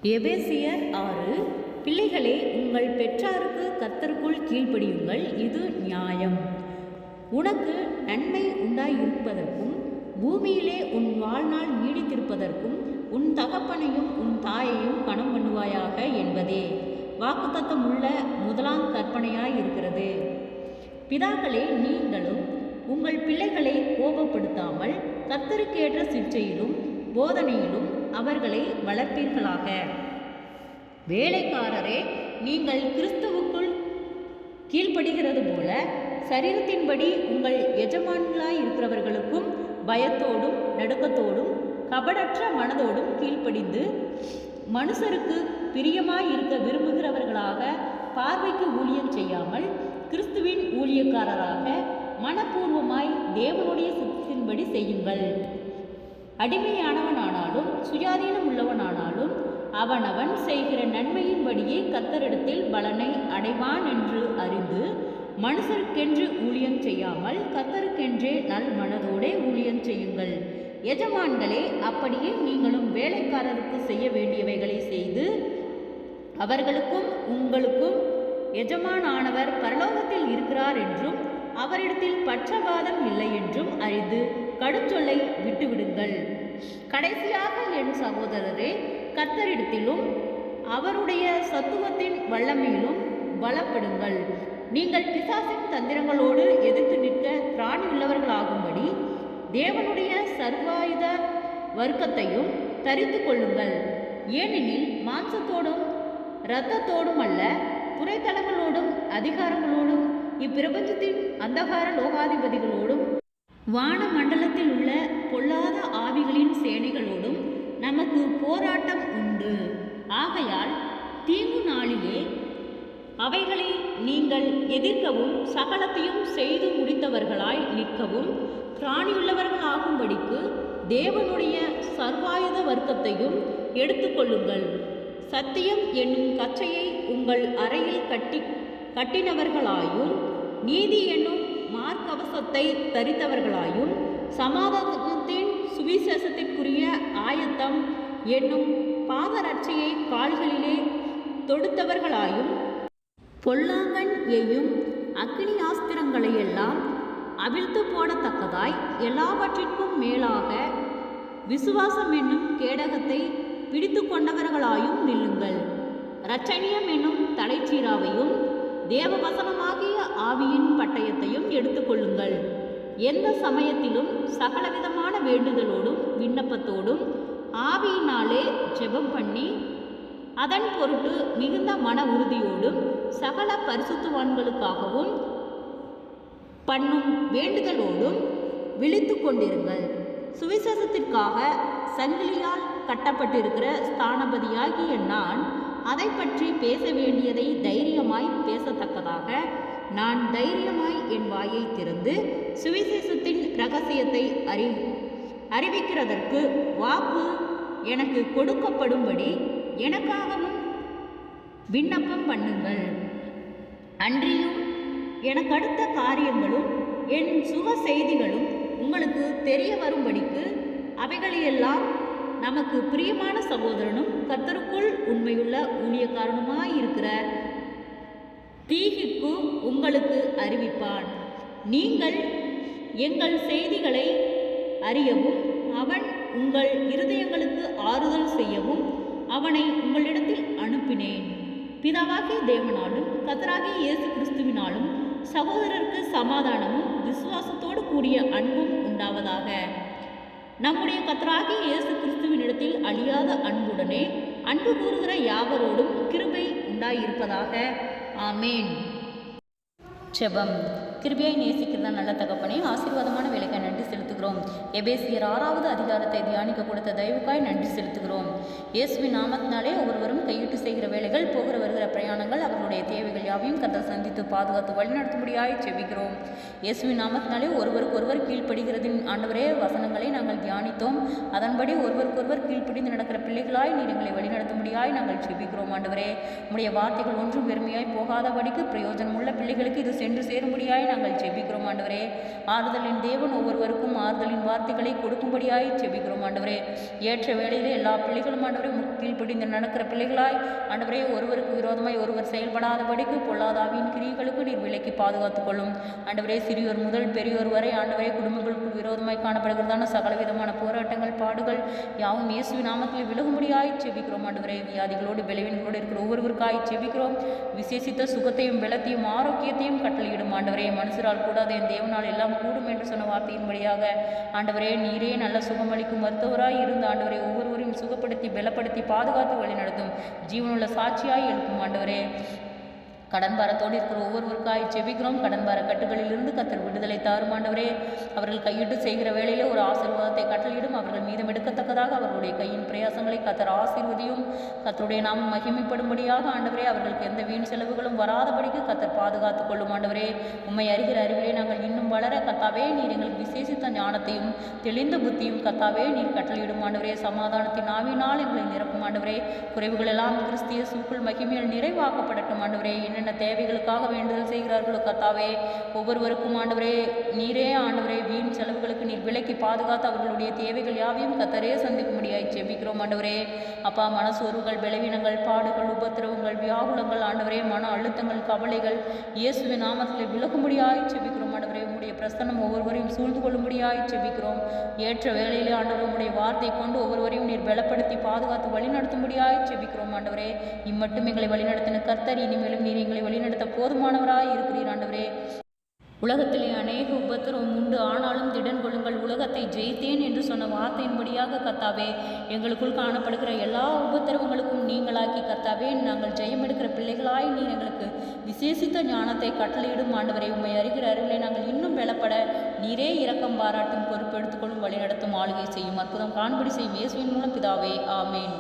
எபேசியர் 6. பிள்ளைகளே, உங்கள் பெற்றாருக்கு கர்த்தருக்குள் கீழ்ப்படியுங்கள், இது நியாயம். உனக்கு நன்மை உண்டாயிருப்பதற்கும் பூமியிலே உன் வாழ்நாள் நீடித்திருப்பதற்கும் உன் தகப்பனையும் உன் தாயையும் கனம் பண்ணுவாயாக என்பதே வாக்குத்தத்தமுள்ள முதலாம் கற்பனையாயிருக்கிறது. பிதாக்களே, நீங்களும் உங்கள் பிள்ளைகளை கோபப்படுத்தாமல் கர்த்தருக்கேற்ற சிற்சையிலும் போதனையிலும் அவர்களை வளர்ப்பீர்களாக. வேலைக்காரரே, நீங்கள் கிறிஸ்துவுக்குள் கீழ்ப்படுகிறது போல சரீரத்தின்படி உங்கள் எஜமான்களாயிருக்கிறவர்களுக்கும் பயத்தோடும் நடுக்கத்தோடும் கபடற்ற மனதோடும் கீழ்ப்படிந்து மனுஷருக்கு பிரியமாயிருக்க விரும்புகிறவர்களாக பார்வைக்கு ஊழியம் செய்யாமல் கிறிஸ்துவின் ஊழியக்காரராக மனப்பூர்வமாய் தேவனுடைய சித்தத்தின்படி செய்யுங்கள். அடிமையானவனானாலும் சுயாதீனம் உள்ளவனானாலும் அவனவன் செய்கிற நன்மையின்படியே கர்த்தரிடத்தில் பலனை அடைவான் என்று அறிந்து மனுஷருக்கென்று ஊழியம் செய்யாமல் கர்த்தருக்கென்றே நல் மனதோடே ஊழியம் செய்யுங்கள். எஜமான்களே, அப்படியே நீங்களும் வேலைக்காரருக்கு செய்ய வேண்டியவைகளை செய்து அவர்களுக்கும் உங்களுக்கும் எஜமானானவர் பரலோகத்தில் இருக்கிறார் என்றும் அவரிடத்தில் பட்சபாதம் இல்லை என்றும் அறிந்து கடுஞ்சொல்லை விட்டுவிடுங்கள். கடைசியாக என் சகோதரரே, கர்த்தரிடத்திலும் அவருடைய சத்துவத்தின் வல்லமையிலும் பலப்படுங்கள். நீங்கள் பிசாசின் தந்திரங்களோடு எதிர்த்து நிற்க திராணியுள்ளவர்களாகும்படி தேவனுடைய சர்வாயுத வர்க்கத்தையும் தரித்து கொள்ளுங்கள். ஏனெனில் மாம்சத்தோடும் இரத்தத்தோடும் அல்ல, துறைத்தலங்களோடும் அதிகாரங்களோடும் இப்பிரபஞ்சத்தின் அந்தகார லோகாதிபதிகளோடும் வான மண்டலத்தில் உள்ள பொல்லாத ஆவிகளின் சேனைகளோடும் நமக்கு போராட்டம் உண்டு. ஆகையால் தீங்கு நாளிலே அவைகளை நீங்கள் எதிர்க்கவும் சகலத்தையும் செய்து முடித்தவர்களாய் நிற்கவும் திராணியுள்ளவர்களாகும்படிக்கு தேவனுடைய சர்வாயுத வர்க்கத்தையும் எடுத்துக்கொள்ளுங்கள். சத்தியம் என்னும் கச்சையை உங்கள் அறையில் கட்டினவர்களாயும் நீதி என்னும் மார்க்கவசத்தை தரித்தவர்களாயும் சமாதானத்தின் சுவிசேஷத்திற்குரிய ஆயத்தம் என்னும் பாதரட்சையை கால்களிலே தொடுத்தவர்களாயும் பொல்லாங்கன் எய்யும் அக்னி ஆஸ்திரங்களையெல்லாம் அவிழ்த்து போடத்தக்கதாய் எல்லாவற்றிற்கும் மேலாக விசுவாசம் என்னும் கேடகத்தை பிடித்து கொண்டவர்களாயும் நில்லுங்கள். இரட்சணியம் என்னும் தலைச்சீராவையும் தேவவசனமாகிய ஆவியின் பட்டயத்தையும் எடுத்துக்கொள்ளுங்கள். எந்த சமயத்திலும் சகலவிதமான வேண்டுதலோடும் விண்ணப்பத்தோடும் ஆவியினாலே ஜெபம் பண்ணி அதன் பொருட்டு மிகுந்த மன உறுதியோடும் சகல பரிசுத்தவான்களுக்காகவும் பண்ணும் வேண்டுதலோடும் விழித்து கொண்டிருங்கள். சுவிசேஷத்திற்காக சங்கிலியால் கட்டப்பட்டிருக்கிற ஸ்தானபதியாகிய நான் அதை பற்றி பேச வேண்டியதை தைரியமாய் பேசத்தக்கதாக நான் தைரியமாய் என் வாயை திறந்து சுவிசேஷத்தின் இரகசியத்தை அறிவிக்கிறதற்கு வாக்கு எனக்கு கொடுக்கப்படும்படி எனக்காகவும் விண்ணப்பம் பண்ணுங்கள். அன்றியும் எனக்கு அடுத்த காரியங்களும் என் சுக செய்திகளும் உங்களுக்கு தெரிய வரும்படிக்கு அவைகளையெல்லாம் நமக்கு பிரியமான சகோதரனும் கர்த்தருக்குள் உண்மையுள்ள ஊழியக்காரனுமாயிருக்கிற தீகிக்கு உங்களுக்கு அறிவிப்பான். நீங்கள் எங்கள் செய்திகளை அறியவும் அவன் உங்கள் இருதயங்களுக்கு ஆறுதல் செய்யவும் அவனை உங்களிடத்தில் அனுப்பினேன். பிதாவாகிய தேவனாலும் கர்த்தராகிய இயேசு கிறிஸ்துவினாலும் சகோதரருக்கு சமாதானமும் விசுவாசத்தோடு கூடிய அன்பும் உண்டாவதாக. நம்முடைய கர்த்தராகிய இயேசு கிறிஸ்துவினிடத்தில் அழியாத அன்புடனே அன்பு கூறுகிற யாவரோடும் கிருபை உண்டாயிருப்பதாக. ஆமேன். ஜெபம். கிருபையை நேசிக்கிறதா நல்ல தகப்பனே, ஆசீர்வாதமான வேலைக்காய் நன்றி செலுத்துகிறோம். எபேசியர் 6வது அதிகாரத்தை தியானிக்க கொடுத்த தயவுக்காய் நன்றி செலுத்துகிறோம். இயேசுவின் நாமத்தினாலே ஒவ்வொருவரும் கையிட்டு செய்கிற வேலைகள், போகிற வருகிற பிரயாணங்கள், அவர்களுடைய தேவைகள் யாவையும் கர்த்தர் சந்தித்து பாதுகாத்து வழிநடத்தும்படியாய் செபிக்கிறோம். இயேசுவின் நாமத்தினாலே ஒருவருக்கொருவர் கீழ்ப்படுகிறதின் ஆண்டவரே வசனங்களை நாங்கள் தியானித்தோம். அதன்படி ஒருவருக்கொருவர் கீழ்ப்படிந்து நடக்கிற பிள்ளைகளாய் நீர் எங்களை வழிநடத்தும்படியாய் நாங்கள் செபிக்கிறோம். ஆண்டவரே, உம்முடைய வார்த்தைகள் ஒன்றும் வெறுமையாய் போகாதபடிக்கு பிரயோஜனமுள்ள பிள்ளைகளுக்கு இது சென்று சேரும்படியாய் நாங்கள் ஜெபிக்கிறோம் ஆண்டவரே. ஆறுதலின் தேவன் ஒவ்வொருவருக்கும் ஆறுதலின் வார்த்தைகளை கொடுக்கும்படியாய் ஜெபிக்கிறோம் ஆண்டவரே. ஏற்ற வேளையிலே எல்லா பிள்ளைகளும் ஆண்டவரே கீழ்ப்படிந்து நடக்கிற பிள்ளைகளாய் ஆண்டவரே, ஒருவருக்கு விரோதமாய் ஒருவர் செயல்படாதபடிக்கு பொல்லாதாவின் கிரியைகளுக்கு நீர் விலக்கி பாதுகாத்துக் கொள்ளும் ஆண்டவரே. சிறியோர் முதல் பெரியோர் வரை ஆண்டவரே, குடும்பங்களுக்கு விரோதமாய் காணப்படுகிறதான சகலவிதமான போராட்டங்கள் பாடுகள் யாவும் இயேசுவின் நாமத்தில் விலகும்படியாய் ஜெபிக்கிறோம் ஆண்டவரே. வியாதிகளோடு பலவீனங்களோடு இருக்கிற ஒவ்வொருவருக்காய் ஜெபிக்கிறோம். விசேஷித்த சுகத்தையும் பலத்தையும் ஆரோக்கியத்தையும் கட்டளையிடும் ஆண்டவரே. மனுஷரால் கூடாது என் தேவனால் எல்லாம் கூடும் என்று சொன்ன வார்த்தையின்படியாக ஆண்டவரே, நீரே நல்ல சுகமளிக்கும் மருத்துவராய் இருந்த ஆண்டவரே, ஒவ்வொருவரையும் சுகப்படுத்தி பலப்படுத்தி பாதுகாத்து வழிநடத்தும் ஜீவனுள்ள சாட்சியாய் எழுப்பும் ஆண்டவரே. கடன் பாரத்தோடு இருக்கிற ஒவ்வொருவருக்காய் ஜெபிக்கிறோம். கடன் பார கட்டுகளிலிருந்து கர்த்தர் விடுதலை தாரும் ஆண்டவரே. அவர்கள் கையிட்டு செய்கிற வேளையிலே ஒரு ஆசீர்வாதத்தை கட்டளையிடும். அவர்கள் மீதம் எடுக்கத்தக்கதாக அவர்களுடைய கையின் பிரயாசங்களை கர்த்தர் ஆசீர்வதியும். கர்த்தருடைய நாமம் மகிமைப்படும்படியாக ஆண்டவரே, அவர்களுக்கு எந்த வீண் செலவுகளும் வராதபடிக்கு கர்த்தர் பாதுகாத்துக் கொள்ளும் ஆண்டவரே. உம்மை அறிகிற அறிவிலே நாங்கள் இன்னும் வளர கர்த்தாவே நீர் எங்களுக்கு விசேஷித்த ஞானத்தையும் தெளிந்த புத்தியும் கர்த்தாவே நீர் கட்டளையிடும் ஆண்டவரே. சமாதானத்தின் ஆவியினால் எங்களை நிரப்பும் ஆண்டவரே. குறைவுகள் எல்லாம் கிறிஸ்து இயேசுவுக்குள் மகிமையில் நிறைவாக்கப்படட்டும் ஆண்டவரே. என்னென்ன தேவைகளுக்காக வேண்டுதல் செய்கிறார்களோ கர்த்தாவே, ஒவ்வொருவருக்கும் ஆண்டவரே நீரே ஆண்டவரே வீண் செலவுகளுக்கு நீர் விலக்கி பாதுகாத்து அவர்களுடைய தேவைகள் யாவையும் கர்த்தரே சந்திக்கும்படியாய் ஜெபிக்கிறோம் ஆண்டவரே. அப்பா, மனசோர்வுகள் பலவீனங்கள் பாடுகள் உபத்திரவங்கள் வியாகுலங்கள் ஆண்டவரே, மன அழுத்தங்கள் கவலைகள் இயேசுவின் நாமத்தில் விலகும்படியாய் ஜெபிக்கிறோம் ஆண்டவரே. உம்முடைய பிரசன்னம் ஒவ்வொருவரையும் சூழ்ந்து கொள்ளும்படியாய் ஜெபிக்கிறோம். ஏற்ற வேளையிலே ஆண்டவரே உம்முடைய வார்த்தை கொண்டு ஒவ்வொருவரையும் நீர் பலப்படுத்தி பாதுகாத்து வழிநடத்தும்படியாய் ஜெபிக்கிறோம் ஆண்டவரே. இம்மட்டும் எங்களை வழிநடத்தின கர்த்தர் இனிமேலும் நீர் எங்களை வழிநடத்த போதுமானவராய் இருக்கிறீர் ஆண்டவரே. உலகத்திலே அநேக உபத்திரவம் உண்டு, ஆனாலும் திடன் கொள்ளுங்கள், உலகத்தை ஜெயித்தேன் என்று சொன்ன வார்த்தையின்படியாக கர்த்தாவே, எங்களுக்குள் காணப்படுகிற எல்லா உபத்திரவங்களுக்கும் நீங்களாக்கி கர்த்தாவே, நாங்கள் ஜெயம் எடுக்கிற பிள்ளைகளாய் நீர் எங்களுக்கு விசேஷித்த ஞானத்தை கட்டளையிடும் ஆண்டவரை. உம்மை அறிகிற அறிவிலே நாங்கள் இன்னும் பலப்பட நீரே இரக்கம் பாராட்டும் பொறுப்பெடுத்துக்கொள்ளும் வழிநடத்தும் ஆளுகை செய்யும் அற்புதம் காண்படி செய்யும் இயேசுவின் மூலம் பிதாவே, ஆமேன்.